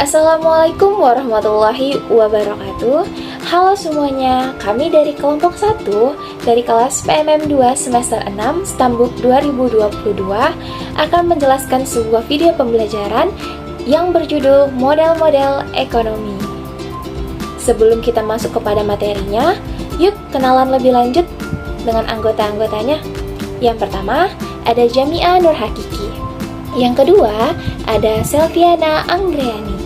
Assalamualaikum warahmatullahi wabarakatuh. Halo semuanya, kami dari kelompok 1 dari kelas PMM 2 semester 6 Stambuk 2022 akan menjelaskan sebuah video pembelajaran yang berjudul Model-model Ekonomi. Sebelum kita masuk kepada materinya, yuk kenalan lebih lanjut dengan anggota-anggotanya. Yang pertama, ada Jamia Nur Hakiki. Yang kedua, ada Selviana Anggriani.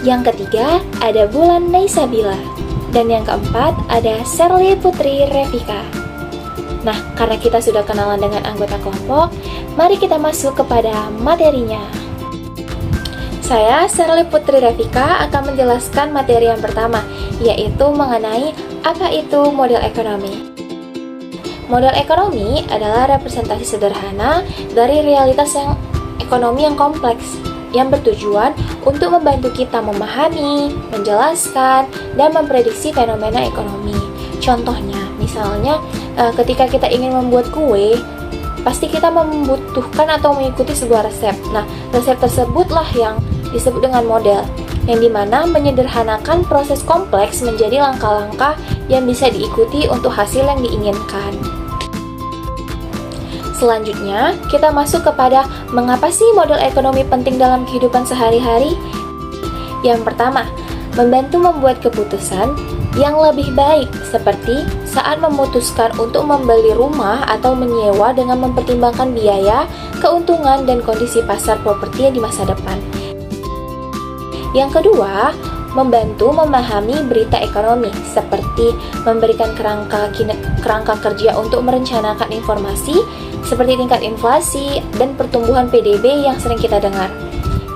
Yang ketiga, ada Bulan Naisabila. Dan yang keempat, ada Sherly Putri Revika. Nah, karena kita sudah kenalan dengan anggota kelompok, mari kita masuk kepada materinya. Saya, Sherly Putri Revika, akan menjelaskan materi yang pertama, yaitu mengenai apa itu model ekonomi. Model ekonomi adalah representasi sederhana dari realitas ekonomi yang kompleks, yang bertujuan untuk membantu kita memahami, menjelaskan, dan memprediksi fenomena ekonomi. Contohnya, misalnya ketika kita ingin membuat kue, pasti kita membutuhkan atau mengikuti sebuah resep. Nah, resep tersebutlah yang disebut dengan model, yang dimana menyederhanakan proses kompleks menjadi langkah-langkah yang bisa diikuti untuk hasil yang diinginkan. Selanjutnya, kita masuk kepada mengapa sih model ekonomi penting dalam kehidupan sehari-hari? Yang pertama, membantu membuat keputusan yang lebih baik, seperti saat memutuskan untuk membeli rumah atau menyewa dengan mempertimbangkan biaya, keuntungan, dan kondisi pasar properti di masa depan. Yang kedua, membantu memahami berita ekonomi, seperti memberikan kerangka kerja untuk merencanakan informasi, seperti tingkat inflasi dan pertumbuhan PDB yang sering kita dengar.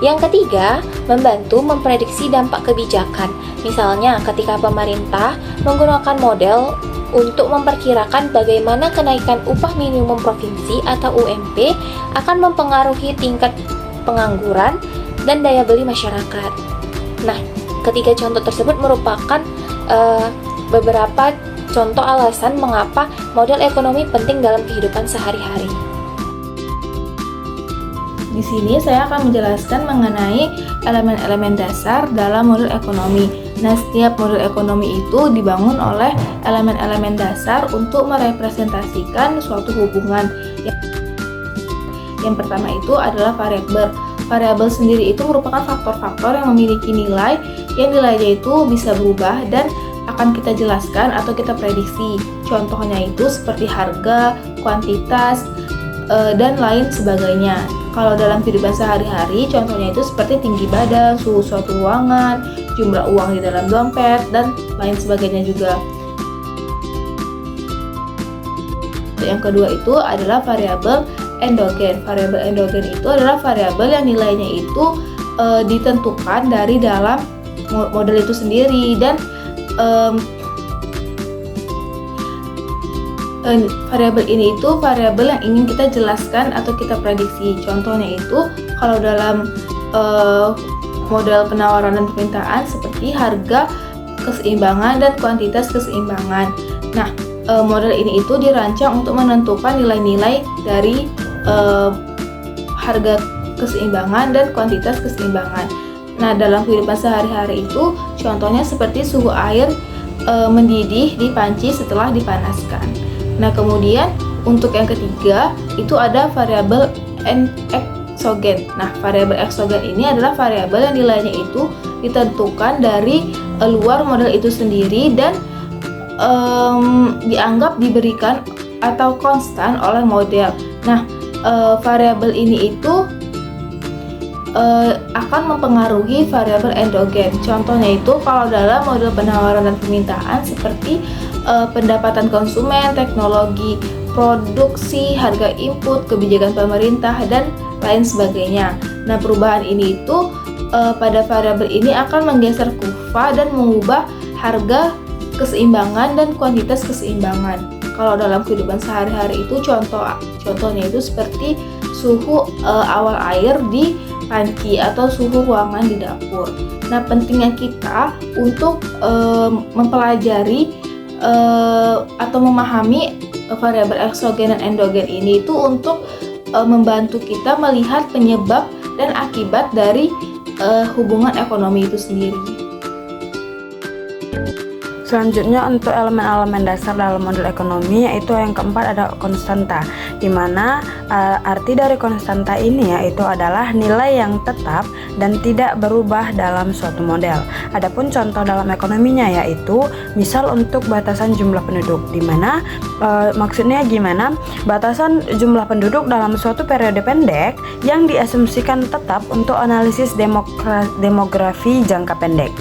Yang ketiga, membantu memprediksi dampak kebijakan. Misalnya, ketika pemerintah menggunakan model untuk memperkirakan bagaimana kenaikan upah minimum provinsi atau UMP akan mempengaruhi tingkat pengangguran dan daya beli masyarakat. Nah, ketiga contoh tersebut merupakan beberapa contoh alasan mengapa model ekonomi penting dalam kehidupan sehari-hari. Di sini saya akan menjelaskan mengenai elemen-elemen dasar dalam model ekonomi. Nah, setiap model ekonomi itu dibangun oleh elemen-elemen dasar untuk merepresentasikan suatu hubungan. Yang pertama itu adalah variabel. Variabel sendiri itu merupakan faktor-faktor yang memiliki nilai yang nilainya itu bisa berubah dan akan kita jelaskan atau kita prediksi. Contohnya itu seperti harga, kuantitas, dan lain sebagainya. Kalau dalam kehidupan sehari-hari, contohnya itu seperti tinggi badan, suhu suatu ruangan, jumlah uang di dalam dompet, dan lain sebagainya juga. Yang kedua itu adalah variabel endogen. Variabel endogen itu adalah variabel yang nilainya itu ditentukan dari dalam model itu sendiri, dan variabel ini itu variabel yang ingin kita jelaskan atau kita prediksi. Contohnya itu kalau dalam model penawaran dan permintaan seperti harga keseimbangan dan kuantitas keseimbangan. Nah, model ini itu dirancang untuk menentukan nilai-nilai dari harga keseimbangan dan kuantitas keseimbangan. Nah, dalam kehidupan sehari-hari itu contohnya seperti suhu air mendidih di panci setelah dipanaskan. Nah, kemudian untuk yang ketiga itu ada variabel eksogen. Nah, variabel eksogen ini adalah variabel yang nilainya itu ditentukan dari luar model itu sendiri dan dianggap diberikan atau konstan oleh model. Nah, variabel ini itu akan mempengaruhi variabel endogen. Contohnya itu kalau dalam model penawaran dan permintaan seperti pendapatan konsumen, teknologi produksi, harga input, kebijakan pemerintah, dan lain sebagainya. Nah, perubahan ini itu pada variabel ini akan menggeser kurva dan mengubah harga keseimbangan dan kuantitas keseimbangan. Kalau dalam kehidupan sehari-hari itu contohnya itu seperti suhu awal air di panci atau suhu ruangan di dapur. Nah, pentingnya kita untuk mempelajari atau memahami variabel eksogen dan endogen ini itu untuk membantu kita melihat penyebab dan akibat dari hubungan ekonomi itu sendiri. Selanjutnya untuk elemen-elemen dasar dalam model ekonomi, yaitu yang keempat ada konstanta, di mana arti dari konstanta ini yaitu adalah nilai yang tetap dan tidak berubah dalam suatu model. Adapun contoh dalam ekonominya yaitu misal untuk batasan jumlah penduduk, di mana maksudnya gimana? Batasan jumlah penduduk dalam suatu periode pendek yang diasumsikan tetap untuk analisis demografi jangka pendek.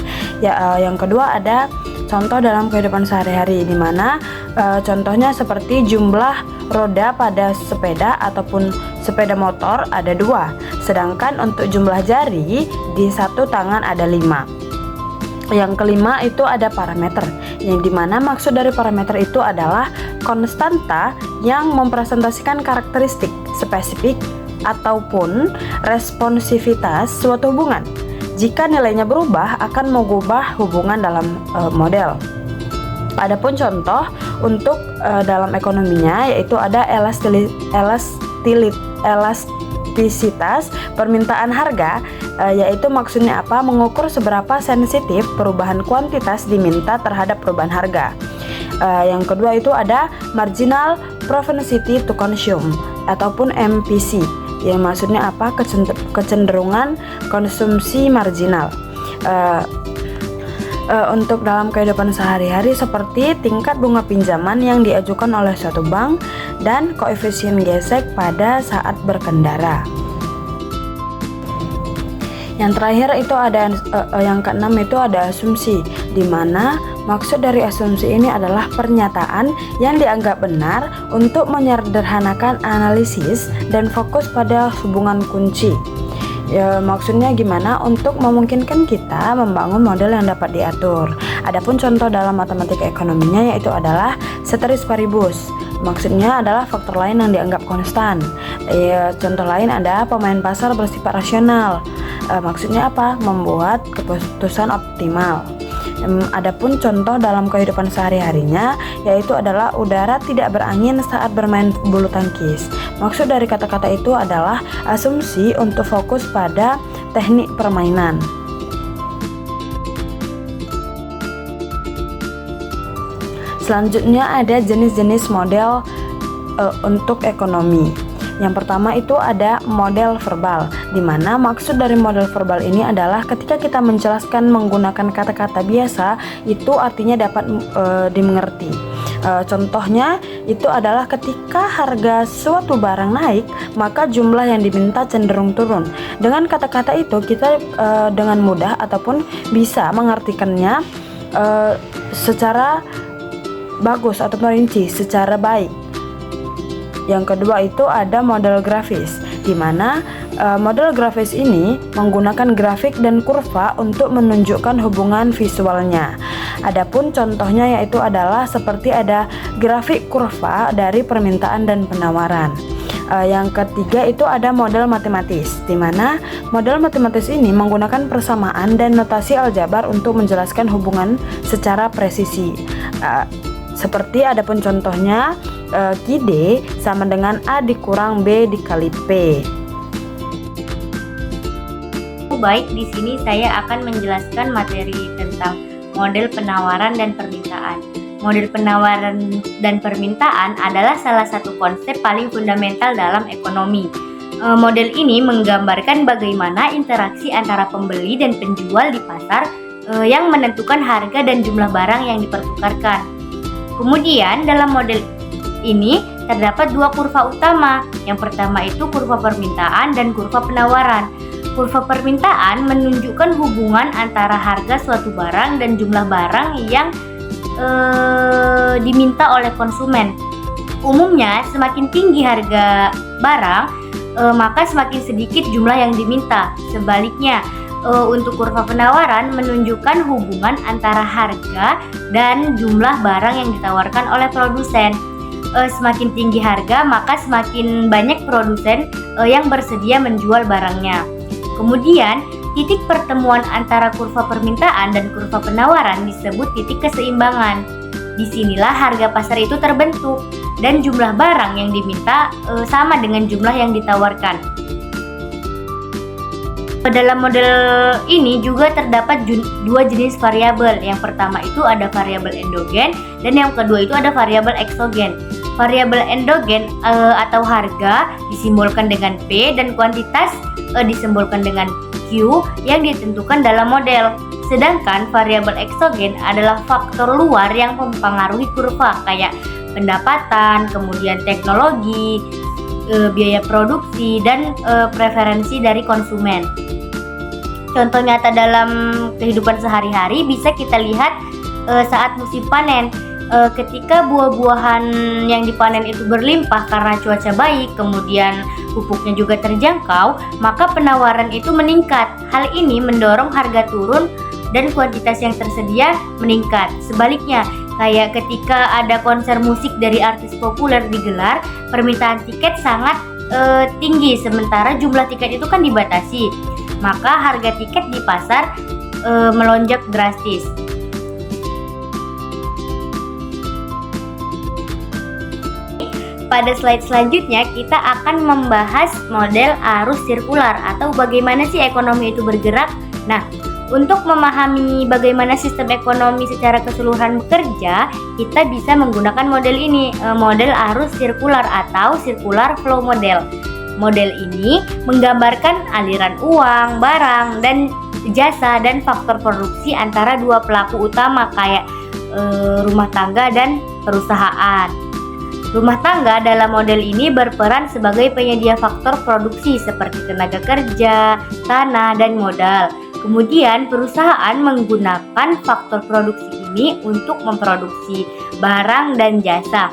Yang kedua ada contoh dalam kehidupan sehari-hari, di mana contohnya seperti jumlah roda pada sepeda ataupun sepeda motor ada 2, sedangkan untuk jumlah jari di satu tangan ada 5. Yang kelima itu ada parameter, yang dimana maksud dari parameter itu adalah konstanta yang mempresentasikan karakteristik spesifik ataupun responsivitas suatu hubungan. Jika nilainya berubah, akan mengubah hubungan dalam model. Adapun contoh untuk dalam ekonominya yaitu ada elastisitas permintaan harga, yaitu maksudnya apa? Mengukur seberapa sensitif perubahan kuantitas diminta terhadap perubahan harga. Yang kedua itu ada marginal propensity to consume ataupun MPC, yang maksudnya apa? Kecenderungan konsumsi marginal. Untuk dalam kehidupan sehari-hari seperti tingkat bunga pinjaman yang diajukan oleh suatu bank dan koefisien gesek pada saat berkendara. Yang terakhir itu ada yang keenam itu ada asumsi, di mana maksud dari asumsi ini adalah pernyataan yang dianggap benar untuk menyederhanakan analisis dan fokus pada hubungan kunci. Maksudnya gimana? Untuk memungkinkan kita membangun model yang dapat diatur. Adapun contoh dalam matematika ekonominya yaitu adalah ceteris paribus. Maksudnya adalah faktor lain yang dianggap konstan. Contoh lain ada pemain pasar bersifat rasional. Maksudnya apa? Membuat keputusan optimal. Adapun contoh dalam kehidupan sehari-harinya yaitu adalah udara tidak berangin saat bermain bulu tangkis. Maksud dari kata-kata itu adalah asumsi untuk fokus pada teknik permainan. Selanjutnya ada jenis-jenis model untuk ekonomi. Yang pertama itu ada model verbal, di mana maksud dari model verbal ini adalah ketika kita menjelaskan menggunakan kata-kata biasa, itu artinya dapat dimengerti. Contohnya itu adalah ketika harga suatu barang naik, maka jumlah yang diminta cenderung turun. Dengan kata-kata itu kita dengan mudah ataupun bisa mengartikannya secara bagus atau merinci secara baik. Yang kedua itu ada model grafis, di mana model grafis ini menggunakan grafik dan kurva untuk menunjukkan hubungan visualnya. Adapun contohnya yaitu adalah seperti ada grafik kurva dari permintaan dan penawaran. Yang ketiga itu ada model matematis, di mana model matematis ini menggunakan persamaan dan notasi aljabar untuk menjelaskan hubungan secara presisi. Seperti adapun contohnya QD sama dengan A dikurang B dikali P. Baik, di sini saya akan menjelaskan materi tentang model penawaran dan permintaan. Model penawaran dan permintaan adalah salah satu konsep paling fundamental dalam ekonomi. Model ini menggambarkan bagaimana interaksi antara pembeli dan penjual di pasar yang menentukan harga dan jumlah barang yang dipertukarkan. Kemudian dalam model ini terdapat dua kurva utama. Yang pertama itu kurva permintaan dan kurva penawaran. Kurva permintaan menunjukkan hubungan antara harga suatu barang dan jumlah barang yang diminta oleh konsumen. Umumnya semakin tinggi harga barang, maka semakin sedikit jumlah yang diminta. Sebaliknya, untuk kurva penawaran menunjukkan hubungan antara harga dan jumlah barang yang ditawarkan oleh produsen. Semakin tinggi harga, maka semakin banyak produsen yang bersedia menjual barangnya. Kemudian, titik pertemuan antara kurva permintaan dan kurva penawaran disebut titik keseimbangan. Disinilah harga pasar itu terbentuk dan jumlah barang yang diminta sama dengan jumlah yang ditawarkan. Dalam model ini juga terdapat dua jenis variabel. Yang pertama itu ada variabel endogen dan yang kedua itu ada variabel eksogen. Variabel endogen atau harga disimbolkan dengan P dan kuantitas disimbolkan dengan Q yang ditentukan dalam model. Sedangkan variabel eksogen adalah faktor luar yang mempengaruhi kurva kayak pendapatan, kemudian teknologi, biaya produksi, dan preferensi dari konsumen. Contoh nyata dalam kehidupan sehari-hari bisa kita lihat saat musim panen. Ketika buah-buahan yang dipanen itu berlimpah karena cuaca baik, kemudian pupuknya juga terjangkau, maka penawaran itu meningkat. Hal ini mendorong harga turun dan kuantitas yang tersedia meningkat. Sebaliknya, kayak ketika ada konser musik dari artis populer digelar, permintaan tiket sangat tinggi, sementara jumlah tiket itu kan dibatasi. Maka harga tiket di pasar melonjak drastis. Pada slide selanjutnya kita akan membahas model arus sirkular atau bagaimana sih ekonomi itu bergerak. Nah, untuk memahami bagaimana sistem ekonomi secara keseluruhan bekerja, kita bisa menggunakan model ini, model arus sirkular atau circular flow model. Model ini menggambarkan aliran uang, barang, dan jasa dan faktor produksi antara dua pelaku utama kayak rumah tangga dan perusahaan. Rumah tangga dalam model ini berperan sebagai penyedia faktor produksi seperti tenaga kerja, tanah, dan modal. Kemudian perusahaan menggunakan faktor produksi ini untuk memproduksi barang dan jasa.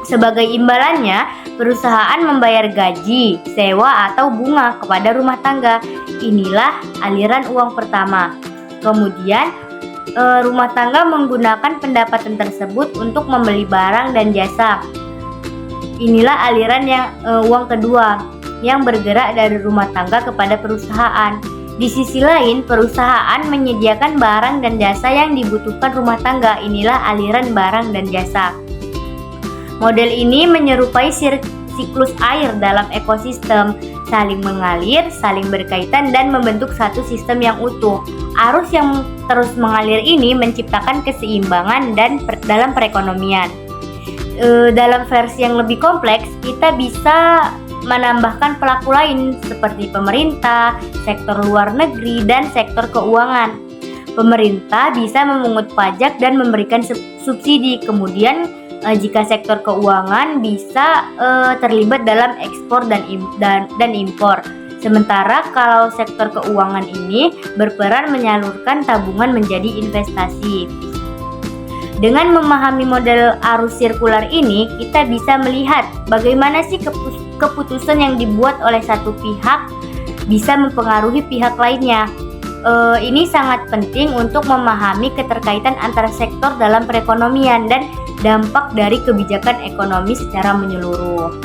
Sebagai imbalannya, perusahaan membayar gaji, sewa, atau bunga kepada rumah tangga. Inilah aliran uang pertama. Kemudian rumah tangga menggunakan pendapatan tersebut untuk membeli barang dan jasa. Inilah aliran uang kedua yang bergerak dari rumah tangga kepada perusahaan. Di sisi lain, perusahaan menyediakan barang dan jasa yang dibutuhkan rumah tangga. Inilah aliran barang dan jasa. Model ini menyerupai siklus air dalam ekosistem, saling mengalir, saling berkaitan, dan membentuk satu sistem yang utuh. Arus yang terus mengalir ini menciptakan keseimbangan dalam perekonomian. Dalam versi yang lebih kompleks, kita bisa menambahkan pelaku lain seperti pemerintah, sektor luar negeri, dan sektor keuangan. Pemerintah bisa memungut pajak dan memberikan subsidi. Kemudian jika sektor keuangan bisa terlibat dalam ekspor dan impor. Sementara kalau sektor keuangan ini berperan menyalurkan tabungan menjadi investasi. Dengan memahami model arus sirkular ini, kita bisa melihat bagaimana sih keputusan yang dibuat oleh satu pihak bisa mempengaruhi pihak lainnya. Ini sangat penting untuk memahami keterkaitan antara sektor dalam perekonomian dan dampak dari kebijakan ekonomi secara menyeluruh.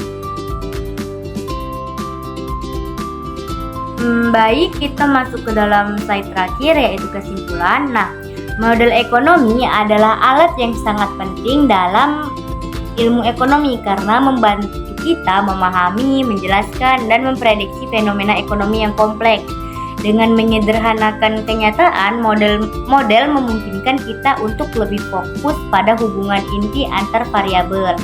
Baik, kita masuk ke dalam slide terakhir yaitu kesimpulan. Nah, model ekonomi adalah alat yang sangat penting dalam ilmu ekonomi karena membantu kita memahami, menjelaskan, dan memprediksi fenomena ekonomi yang kompleks. Dengan menyederhanakan kenyataan, model memungkinkan kita untuk lebih fokus pada hubungan inti antar variabel.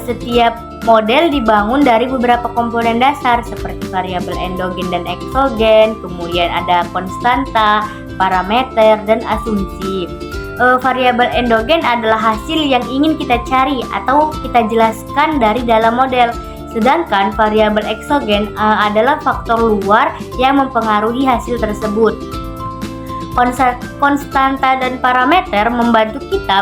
Setiap model dibangun dari beberapa komponen dasar seperti variabel endogen dan eksogen, kemudian ada konstanta, parameter, dan asumsi. Variabel endogen adalah hasil yang ingin kita cari atau kita jelaskan dari dalam model. Sedangkan variabel eksogen adalah faktor luar yang mempengaruhi hasil tersebut. Konstanta dan parameter membantu kita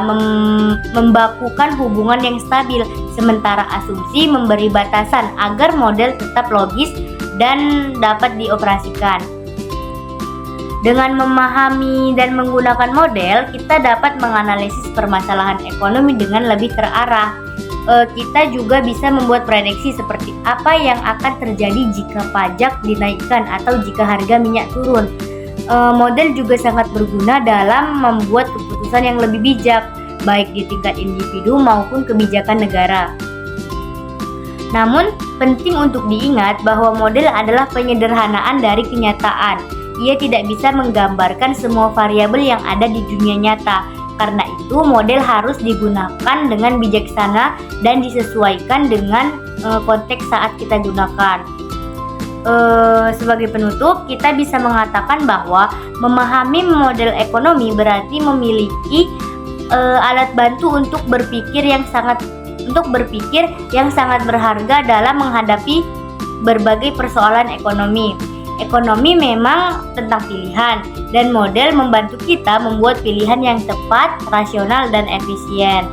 membakukan hubungan yang stabil, sementara asumsi memberi batasan agar model tetap logis dan dapat dioperasikan. Dengan memahami dan menggunakan model, kita dapat menganalisis permasalahan ekonomi dengan lebih terarah. Kita juga bisa membuat prediksi seperti apa yang akan terjadi jika pajak dinaikkan atau jika harga minyak turun. Model juga sangat berguna dalam membuat keputusan yang lebih bijak, baik di tingkat individu maupun kebijakan negara. Namun, penting untuk diingat bahwa model adalah penyederhanaan dari kenyataan. Ia tidak bisa menggambarkan semua variabel yang ada di dunia nyata. Karena itu, model harus digunakan dengan bijaksana dan disesuaikan dengan konteks saat kita gunakan. Sebagai penutup, kita bisa mengatakan bahwa memahami model ekonomi berarti memiliki alat bantu untuk berpikir yang sangat berharga dalam menghadapi berbagai persoalan ekonomi. Ekonomi memang tentang pilihan, dan model membantu kita membuat pilihan yang tepat, rasional, dan efisien.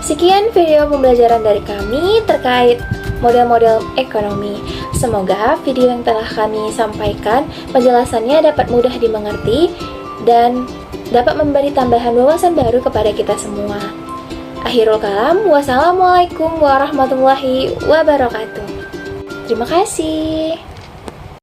Sekian video pembelajaran dari kami terkait model-model ekonomi. Semoga video yang telah kami sampaikan penjelasannya dapat mudah dimengerti dan dapat memberi tambahan wawasan baru kepada kita semua. Akhirul kalam, wassalamualaikum warahmatullahi wabarakatuh. Terima kasih.